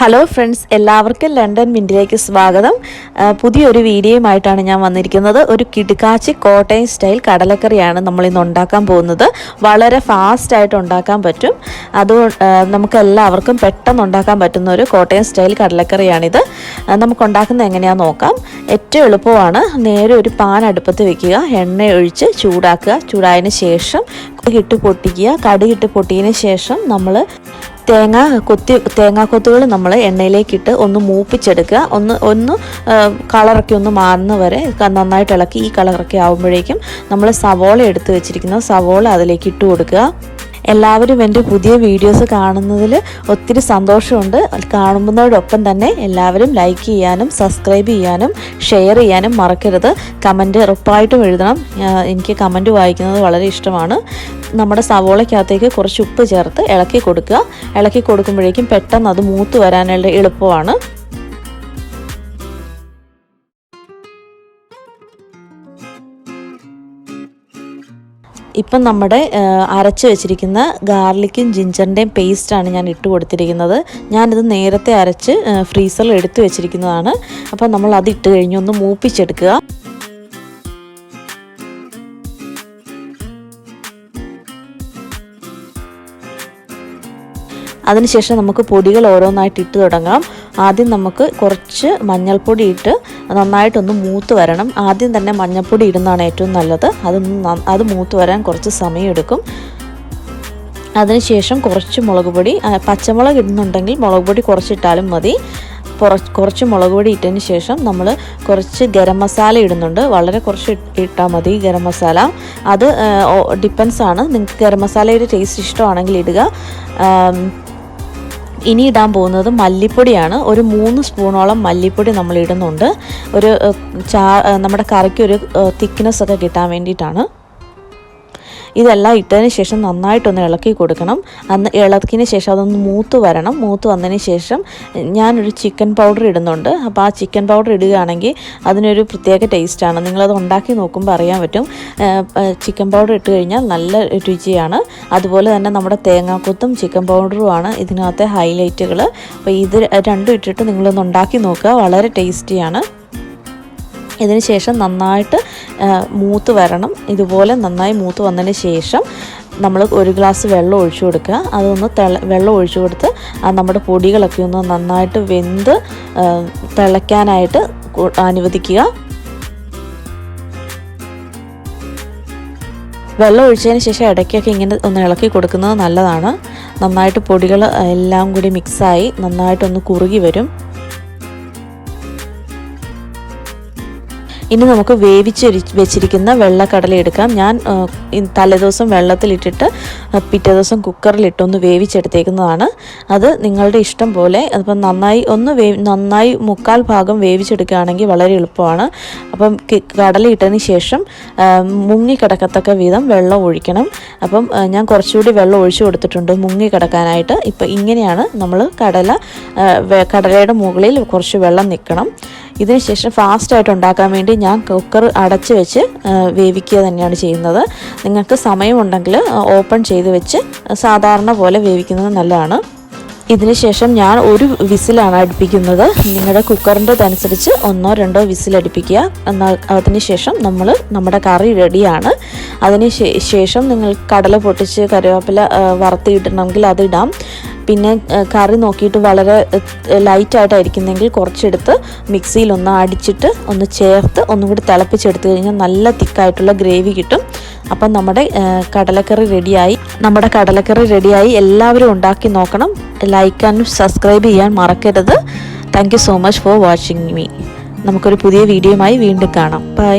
Hello friends, എല്ലാവർക്കും London മിൻറ്റിലേക്ക് സ്വാഗതം. പുതിയൊരു വീഡിയോയുമായിട്ടാണ് ഞാൻ വന്നിരിക്കുന്നത്. ഒരു കിടുക്കാച്ചി കോട്ടയം സ്റ്റൈൽ കടലക്കറിയാണ് നമ്മളിന്ന് ഉണ്ടാക്കാൻ പോകുന്നത്. വളരെ ഫാസ്റ്റായിട്ട് ഉണ്ടാക്കാൻ പറ്റും. അത് നമുക്ക് എല്ലാവർക്കും പെട്ടെന്ന് ഉണ്ടാക്കാൻ പറ്റുന്ന ഒരു കോട്ടയം സ്റ്റൈൽ കടലക്കറിയാണിത്. നമുക്ക് ഉണ്ടാക്കുന്നത് എങ്ങനെയാണെന്ന് നോക്കാം. ഏറ്റവും എളുപ്പമാണ്. നേരെ ഒരു പാൻ അടുപ്പത്ത് വെക്കുക, എണ്ണ ഒഴിച്ച് ചൂടാക്കുക. ചൂടായതിന് ശേഷം കടുകിട്ട് പൊട്ടിക്കുക. കടുകിട്ട് പൊട്ടിയതിന് ശേഷം നമ്മൾ തേങ്ങാക്കൊത്തുകൾ നമ്മൾ എണ്ണയിലേക്കിട്ട് ഒന്ന് മൂപ്പിച്ചെടുക്കുക. ഒന്ന് കളറൊക്കെ ഒന്ന് മാറുന്ന വരെ നന്നായിട്ട് ഇളക്കി. ഈ കളറൊക്കെ ആകുമ്പോഴേക്കും നമ്മൾ സവോള എടുത്ത് വെച്ചിരിക്കുന്ന സവോള അതിലേക്ക് ഇട്ട് കൊടുക്കുക. എല്ലാവരും എൻ്റെ പുതിയ വീഡിയോസ് കാണുന്നതിൽ ഒത്തിരി സന്തോഷമുണ്ട്. കാണുന്നതോടൊപ്പം തന്നെ എല്ലാവരും ലൈക്ക് ചെയ്യാനും സബ്സ്ക്രൈബ് ചെയ്യാനും ഷെയർ ചെയ്യാനും മറക്കരുത്. കമൻറ്റ് ഉറപ്പായിട്ടും എഴുതണം. എനിക്ക് കമൻറ്റ് വായിക്കുന്നത് വളരെ ഇഷ്ടമാണ്. നമ്മുടെ സവോളയ്ക്കകത്തേക്ക് കുറച്ച് ഉപ്പ് ചേർത്ത് ഇളക്കി കൊടുക്കുക. ഇളക്കി കൊടുക്കുമ്പോഴേക്കും പെട്ടെന്ന് അത് മൂത്ത് വരാനുള്ള എളുപ്പമാണ്. ഇപ്പം നമ്മുടെ അരച്ച് വെച്ചിരിക്കുന്ന ഗാർലിക്കും ജിഞ്ചറിൻ്റെയും പേസ്റ്റാണ് ഞാൻ ഇട്ട് കൊടുത്തിരിക്കുന്നത്. ഞാനിത് നേരത്തെ അരച്ച് ഫ്രീസറിൽ എടുത്ത് വെച്ചിരിക്കുന്നതാണ്. അപ്പം നമ്മൾ അത് ഇട്ട് കഴിഞ്ഞ് ഒന്ന് മൂപ്പിച്ചെടുക്കുക. അതിനുശേഷം നമുക്ക് പൊടികൾ ഓരോന്നായിട്ട് ഇട്ട് തുടങ്ങാം. ആദ്യം നമുക്ക് കുറച്ച് മഞ്ഞൾപ്പൊടി ഇട്ട് നന്നായിട്ടൊന്ന് മൂത്ത് വരണം. ആദ്യം തന്നെ മഞ്ഞൾപ്പൊടി ഇടുന്നതാണ് ഏറ്റവും നല്ലത്. അത് മൂത്ത് വരാൻ കുറച്ച് സമയമെടുക്കും. അതിനുശേഷം കുറച്ച് മുളക് പൊടി, പച്ചമുളക് ഇടുന്നുണ്ടെങ്കിൽ മുളക് പൊടി കുറച്ചിട്ടാലും മതി. കുറച്ച് മുളക് പൊടി ഇട്ടതിന് ശേഷം നമ്മൾ കുറച്ച് ഗരം മസാല ഇടുന്നുണ്ട്. വളരെ കുറച്ച് ഇട്ടാൽ മതി ഗരം മസാല. അത് ഡിപ്പെൻസ് ആണ്. നിങ്ങൾക്ക് ഗരം മസാലയുടെ ടേസ്റ്റ് ഇഷ്ടമാണെങ്കിൽ ഇടുക. ഇനി ഇടാൻ പോകുന്നത് മല്ലിപ്പൊടിയാണ്. ഒരു 3 സ്പൂണോളം മല്ലിപ്പൊടി നമ്മൾ ഇടുന്നുണ്ട്. നമ്മുടെ കറിക്ക് ഒരു തിക്നെസ് ഒക്കെ കിട്ടാൻ വേണ്ടിയിട്ടാണ്. ഇതെല്ലാം ഇട്ടതിന് ശേഷം നന്നായിട്ടൊന്ന് ഇളക്കി കൊടുക്കണം. ഇളക്കിയതിന് ശേഷം അതൊന്ന് മൂത്ത് വരണം. മൂത്ത് വന്നതിന് ശേഷം ഞാനൊരു ചിക്കൻ പൗഡർ ഇടുന്നുണ്ട്. അപ്പോൾ ആ ചിക്കൻ പൗഡർ ഇടുകയാണെങ്കിൽ അതിനൊരു പ്രത്യേക ടേസ്റ്റാണ്. നിങ്ങളത് ഉണ്ടാക്കി നോക്കുമ്പോൾ അറിയാൻ പറ്റും. ചിക്കൻ പൗഡർ ഇട്ട് കഴിഞ്ഞാൽ നല്ല രുചിയാണ്. അതുപോലെ തന്നെ നമ്മുടെ തേങ്ങാക്കൊത്തും ചിക്കൻ പൗഡറുമാണ് ഇതിനകത്തെ ഹൈലൈറ്റുകൾ. അപ്പോൾ ഇത് രണ്ടും ഇട്ടിട്ട് നിങ്ങളൊന്ന് ഉണ്ടാക്കി നോക്കുക. വളരെ ടേസ്റ്റിയാണ്. ഇതിന് ശേഷം നന്നായിട്ട് മൂത്ത് വരണം. ഇതുപോലെ നന്നായി മൂത്ത് വന്നതിന് ശേഷം നമ്മൾ ഒരു ഗ്ലാസ് വെള്ളം ഒഴിച്ചു കൊടുക്കുക. അതൊന്ന് വെള്ളം ഒഴിച്ചു കൊടുത്ത് നമ്മുടെ പൊടികളൊക്കെ ഒന്ന് നന്നായിട്ട് വെന്ത് തിളയ്ക്കാനായിട്ട് അനുവദിക്കുക. വെള്ളം ഒഴിച്ചതിന് ശേഷം ഇടയ്ക്കൊക്കെ ഇങ്ങനെ ഒന്ന് ഇളക്കി കൊടുക്കുന്നത് നല്ലതാണ്. നന്നായിട്ട് പൊടികൾ എല്ലാം കൂടി മിക്സായി നന്നായിട്ടൊന്ന് കുറുകി വരും. ഇനി നമുക്ക് വേവിച്ച് വെച്ചിരിക്കുന്ന വെള്ളക്കടല എടുക്കാം. ഞാൻ തലേദിവസം വെള്ളത്തിലിട്ടിട്ട് പിറ്റേ ദിവസം കുക്കറിലിട്ടൊന്ന് വേവിച്ചെടുത്തേക്കുന്നതാണ്. അത് നിങ്ങളുടെ ഇഷ്ടം പോലെ. അപ്പം നന്നായി 3/4 ഭാഗം വേവിച്ചെടുക്കുകയാണെങ്കിൽ വളരെ എളുപ്പമാണ്. അപ്പം കടല ഇട്ടതിന് ശേഷം മുങ്ങിക്കിടക്കത്തക്ക വിധം വെള്ളം ഒഴിക്കണം. അപ്പം ഞാൻ കുറച്ചുകൂടി വെള്ളം ഒഴിച്ചു കൊടുത്തിട്ടുണ്ട് മുങ്ങിക്കിടക്കാനായിട്ട്. ഇപ്പം ഇങ്ങനെയാണ് നമ്മൾ കടലയുടെ മുകളിൽ കുറച്ച് വെള്ളം നിൽക്കണം. ഇതിന് ശേഷം ഫാസ്റ്റായിട്ട് ഉണ്ടാക്കാൻ വേണ്ടി ഞാൻ കുക്കർ അടച്ച് വെച്ച് വേവിക്കുക തന്നെയാണ് ചെയ്യുന്നത്. നിങ്ങൾക്ക് സമയമുണ്ടെങ്കിൽ ഓപ്പൺ ചെയ്ത് വെച്ച് സാധാരണ പോലെ വേവിക്കുന്നത് നല്ലതാണ്. ഇതിന് ശേഷം ഞാൻ ഒരു വിസിലാണ് അടുപ്പിക്കുന്നത്. നിങ്ങളുടെ കുക്കറിൻ്റെ അനുസരിച്ച് 1 or 2 വിസിൽ അടുപ്പിക്കുക. അതിന് ശേഷം നമ്മുടെ കറി റെഡിയാണ്. അതിന് ശേഷം നിങ്ങൾ കടല പൊട്ടിച്ച് കറിവേപ്പില വറുത്തിടണമെങ്കിൽ അതിടാം. പിന്നെ കറി നോക്കിയിട്ട് വളരെ ലൈറ്റായിട്ടായിരിക്കുന്നെങ്കിൽ കുറച്ചെടുത്ത് മിക്സിയിൽ ഒന്ന് അടിച്ചിട്ട് ഒന്ന് ചേർത്ത് ഒന്നും കൂടി തിളപ്പിച്ചെടുത്ത് കഴിഞ്ഞാൽ നല്ല തിക്കായിട്ടുള്ള ഗ്രേവി കിട്ടും. അപ്പം നമ്മുടെ കടലക്കറി റെഡിയായി. എല്ലാവരും ഉണ്ടാക്കി നോക്കണം. ലൈക്ക് ആൻഡ് സബ്സ്ക്രൈബ് ചെയ്യാൻ മറക്കരുത്. Thank you so much for watching me. നമുക്കൊരു പുതിയ വീഡിയോയുമായി വീണ്ടും കാണാം. ബൈ.